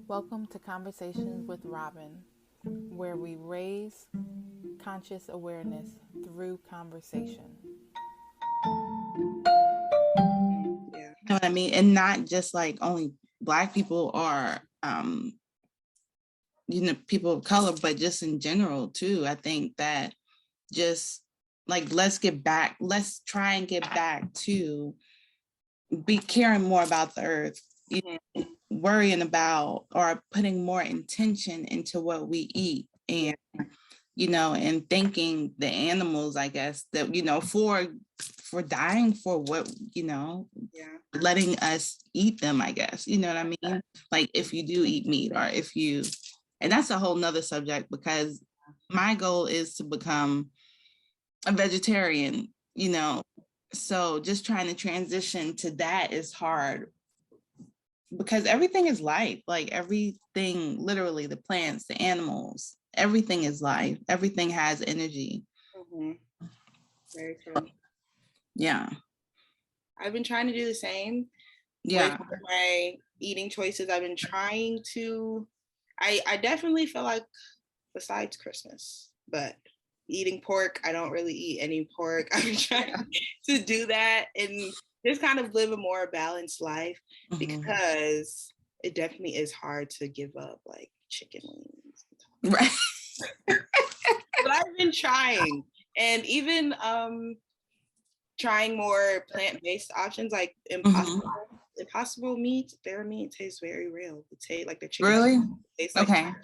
Welcome to Conversations with Robin, where we raise conscious awareness through conversation. You know what I mean? And not just like only Black people or, people of color, but just in general too. I think that just like, let's try and get back to be caring more about the earth, worrying about or putting more intention into what we eat, and and thanking the animals, I guess, that for dying for what letting us eat them, I guess, you know what I mean? Like, if you do eat meat, or if you, and that's a whole nother subject, because my goal is to become a vegetarian, so just trying to transition to that is hard, because everything is life. Like, everything, literally, the plants, the animals, everything is life. Everything has energy. Very true. Yeah. I've been trying to do the same with my eating choices. I've been trying to, I definitely feel like, besides Christmas, but eating pork, I don't really eat any pork. I've been trying to do that and just kind of live a more balanced life, because it definitely is hard to give up like chicken wings. Right. But I've been trying, and even trying more plant-based options, like impossible meat. Their meat tastes very real. It tastes like the chicken. Really? Tastes like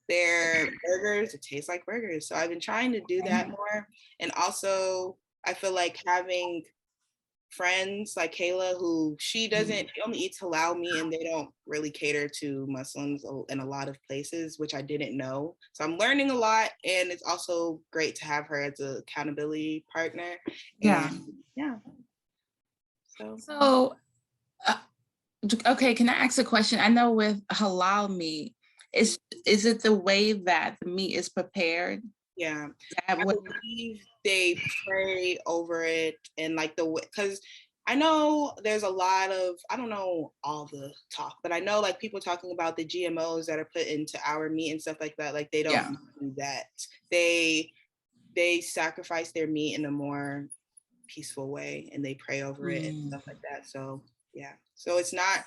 their burgers, it tastes like burgers. So I've been trying to do that more. And also, I feel like having friends like Kayla, who she only eats halal meat, and they don't really cater to Muslims in a lot of places, which I didn't know. So I'm learning a lot, and it's also great to have her as an accountability partner. Yeah. So, okay, can I ask a question? I know with halal meat, is it the way that the meat is prepared? Yeah, I believe they pray over it, and like because I know there's a lot of, I don't know all the talk, but I know like people talking about the GMOs that are put into our meat and stuff like that. Like, they don't do that. They sacrifice their meat in a more peaceful way, and they pray over it and stuff like that. So yeah, so it's not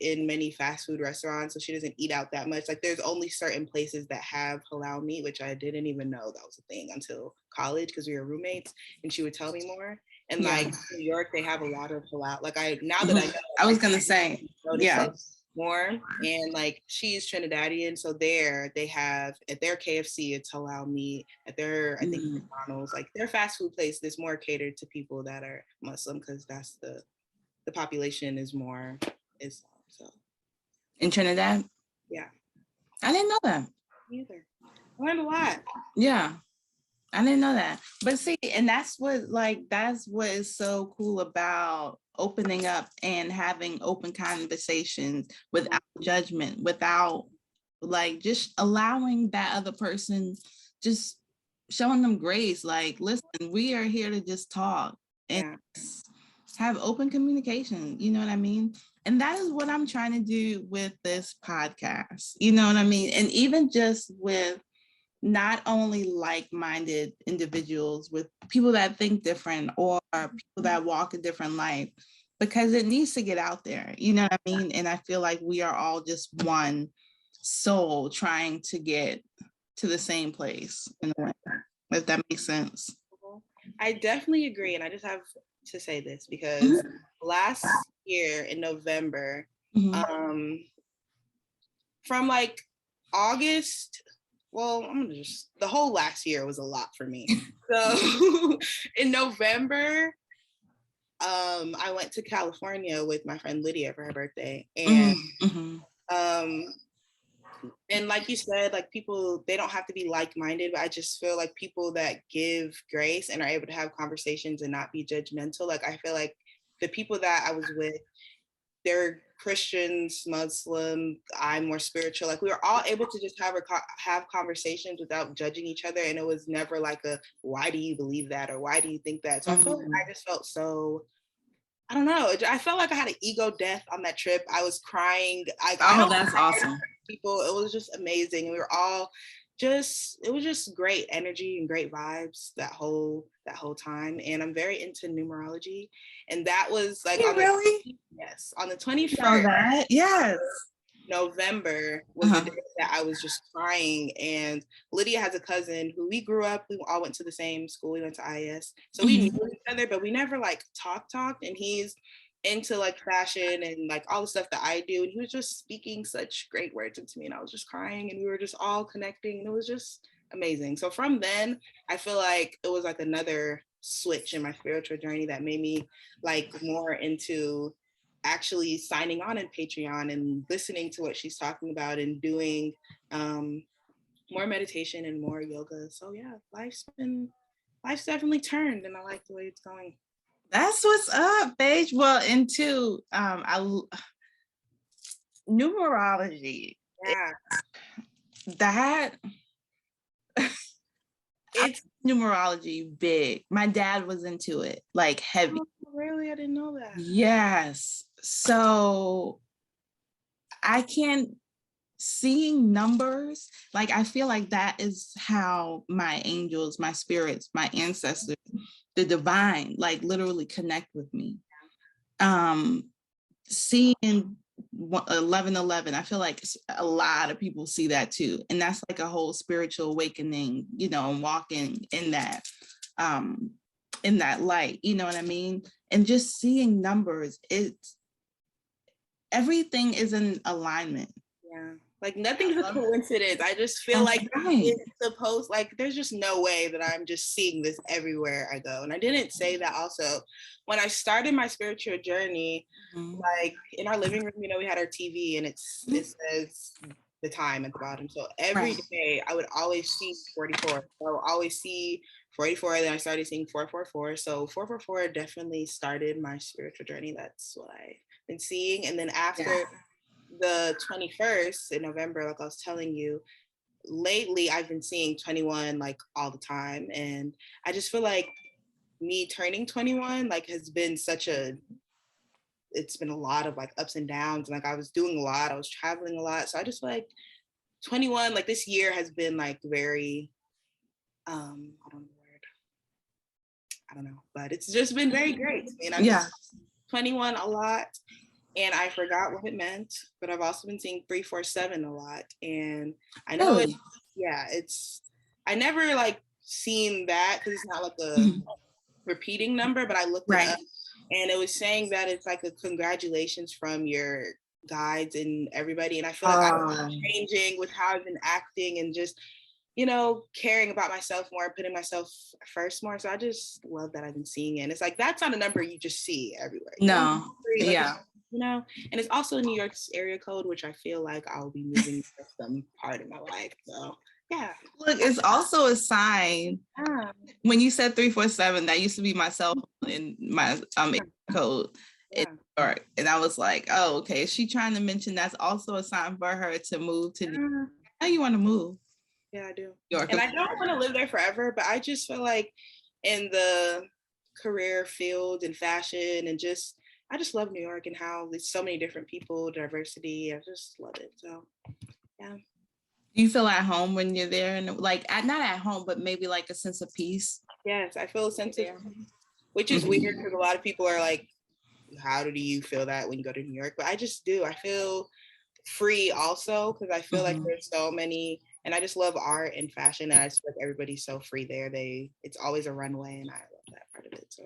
in many fast food restaurants, so she doesn't eat out that much. Like, there's only certain places that have halal meat, which I didn't even know that was a thing until college, because we were roommates and she would tell me more. And like New York, they have a lot of halal. Like, I was gonna say more. And like, she's Trinidadian, so they have at their KFC, it's halal meat. At their I think McDonald's, like their fast food place, is more catered to people that are Muslim, because that's the population is more Islam. So in Trinidad? Yeah. I didn't know that. Either. I learned a lot. Yeah. I didn't know that. But see, and that's what is so cool about opening up and having open conversations without judgment, without like just allowing that other person, just showing them grace. Like, listen, we are here to just talk and have open communication. You know what I mean? And that is what I'm trying to do with this podcast. You know what I mean? And even just with not only like-minded individuals, with people that think different, or people that walk a different life, because it needs to get out there, you know what I mean? And I feel like we are all just one soul trying to get to the same place, in a way, if that makes sense. I definitely agree. And I just have to say this, because last year in November, from like August, well, the whole last year was a lot for me. So in November, I went to California with my friend Lydia for her birthday. And and like you said, like, people, they don't have to be like-minded, but I just feel like people that give grace and are able to have conversations and not be judgmental. Like, I feel like the people that I was with, they're Christians, Muslim, I'm more spiritual. Like we were all able to just have conversations without judging each other. And it was never like a, why do you believe that? Or why do you think that? So I feel like I just felt so, I don't know. I felt like I had an ego death on that trip. I was crying. That's awesome. People, it was just amazing. We were all it was just great energy and great vibes that whole time. And I'm very into numerology. And that was like yes, on the 21st. Yes. November was the day that I was just crying. And Lydia has a cousin who we grew up, we all went to the same school, we went to IS. So we knew each other, but we never like talked. And he's into like fashion and like all the stuff that I do. And he was just speaking such great words into me. And I was just crying and we were just all connecting. And it was just amazing. So from then, I feel like it was like another switch in my spiritual journey that made me like more into actually signing on in Patreon and listening to what she's talking about and doing more meditation and more yoga. So yeah, life's definitely turned and I like the way it's going. That's what's up, Paige. Well, into numerology. Yeah. That it's numerology big. My dad was into it, like heavy. Oh, really? I didn't know that. Yes. So I can't seeing numbers, like I feel like that is how my angels, my spirits, my ancestors, the divine, like literally connect with me. Seeing 1111, I feel like a lot of people see that too, and that's like a whole spiritual awakening, you know, and walking in that light, you know what I mean? And just seeing numbers, it's everything is in alignment. Yeah, like nothing's a coincidence. I just feel like it's supposed, like there's just no way that I'm just seeing this everywhere I go. And I didn't say that also when I started my spiritual journey, like in our living room, you know, we had our TV and it says the time at the bottom. So every day I would always see 44. So I would always see 44, then I started seeing 444. So 444 definitely started my spiritual journey. That's what I've been seeing. And then after the 21st in November, like I was telling you, lately I've been seeing 21 like all the time. And I just feel like me turning 21 like has been it's been a lot of like ups and downs. And like I was doing a lot, I was traveling a lot. So I just feel like 21, like this year has been like very, I don't know, but it's just been very great to me. And I'm just 21 a lot. And I forgot what it meant, but I've also been seeing 347 a lot. And I know I never like seen that because it's not like a repeating number, but I looked it up and it was saying that it's like a congratulations from your guides and everybody. And I feel like I'm changing with how I've been acting and just, you know, caring about myself more, putting myself first more. So I just love that I've been seeing it. And it's like, that's not a number you just see everywhere. You know, and it's also New York's area code, which I feel like I'll be moving for some part of my life. So yeah. Look, it's also a sign. When you said 347, that used to be myself in my area code in New York. And I was like, oh, okay. Is she trying to mention that's also a sign for her to move to New York? How you want to move? Yeah, I do. And I don't want to live there forever, but I just feel like in the career field and fashion and I just love New York and how there's so many different people, diversity. I just love it. So, yeah. Do you feel at home when you're there? And like, not at home, but maybe like a sense of peace? Yes, I feel a sense of peace, which is weird because a lot of people are like, how do you feel that when you go to New York? But I just do. I feel free also because I feel like there's so many, and I just love art and fashion. And I just feel like everybody's so free there. It's always a runway and I love that part of it. So.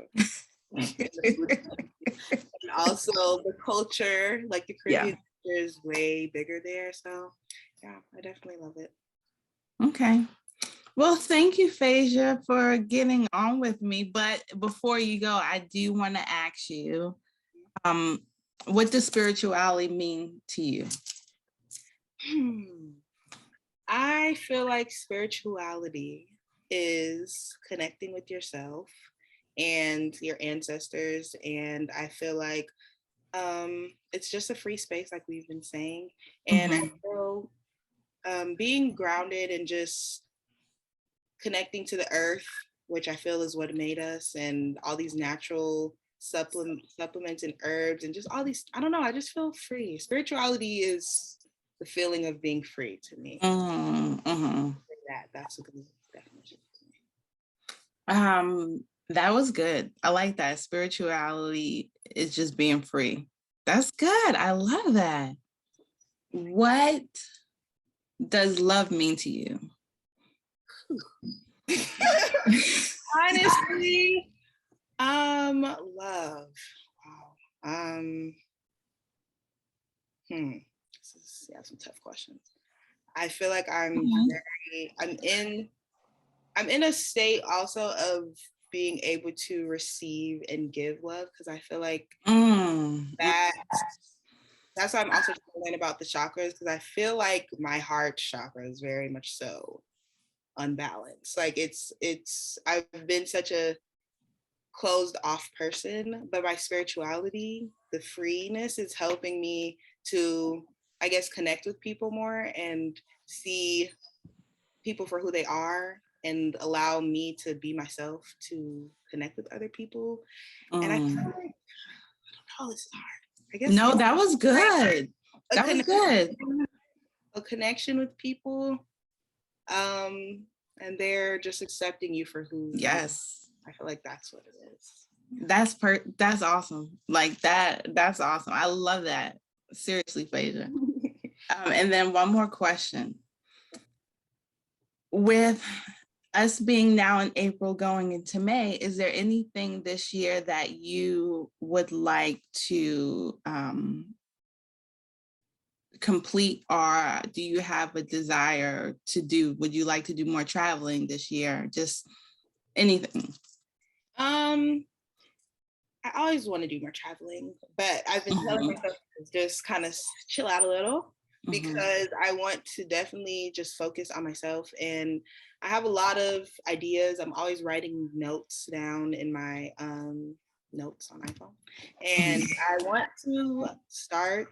And also the culture, like the Caribbean culture is way bigger there. So yeah, I definitely love it. Okay. Well, thank you, Phajjah, for getting on with me. But before you go, I do want to ask you, what does spirituality mean to you? I feel like spirituality is connecting with yourself and your ancestors. And I feel like It's just a free space, like we've been saying. And I feel being grounded and just connecting to the earth, which I feel is what made us, and all these natural supplements and herbs and just all these, I don't know, I just feel free. Spirituality is the feeling of being free to me. That's a good definition to me. That was good. I like that. Spirituality is just being free. That's good. I love that. What does love mean to you? Honestly, love. Wow. Some tough questions. I feel like I'm in a state also of being able to receive and give love, because I feel like that's why I'm also trying to learn about the chakras, because I feel like my heart chakra is very much so unbalanced. Like I've been such a closed off person, but my spirituality, the freeness, is helping me to, I guess, connect with people more and see people for who they are and allow me to be myself, to connect with other people. And I feel like, I don't know, this is hard. I guess no, that was good. That was good. A connection with people, and they're just accepting you for who you are. I feel like that's what it is. That's awesome. Like that's awesome. I love that. Seriously, Phajjah. And then one more question. With us being now in April going into May, is there anything this year that you would like to complete, or do you have a desire to do? Would you like to do more traveling this year? Just anything. I always want to do more traveling, but I've been telling myself to just kind of chill out a little, because I want to definitely just focus on myself. And I have a lot of ideas. I'm always writing notes down in my notes on my phone. And I want to start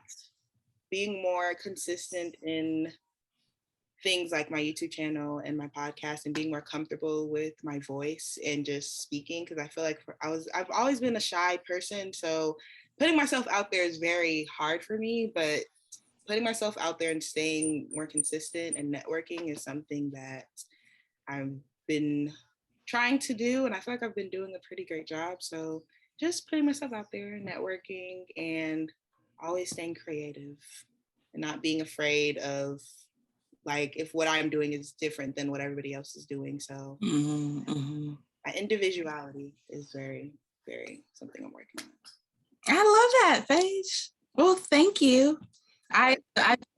being more consistent in things like my YouTube channel and my podcast, and being more comfortable with my voice and just speaking, because I feel like I've always been a shy person, so putting myself out there is very hard for me, but putting myself out there and staying more consistent and networking is something that I've been trying to do, and I feel like I've been doing a pretty great job. So just putting myself out there, networking, and always staying creative and not being afraid of, like, if what I'm doing is different than what everybody else is doing. So my individuality is very, very something I'm working on. I love that, Phajjah. Well, thank you. I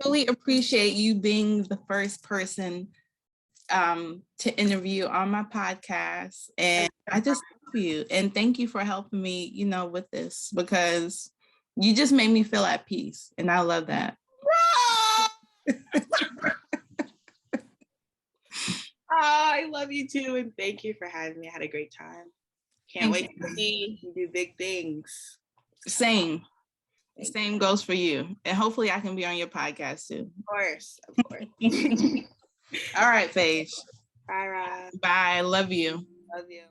really appreciate you being the first person to interview on my podcast, and I just love you, and thank you for helping me, with this, because you just made me feel at peace, and I love that. I love you too, and thank you for having me. I had a great time. Can't wait to see you do big things. Same goes for you, and hopefully I can be on your podcast too. Of course. All right, Phajjah. Bye, Rob. Bye. Love you. Love you.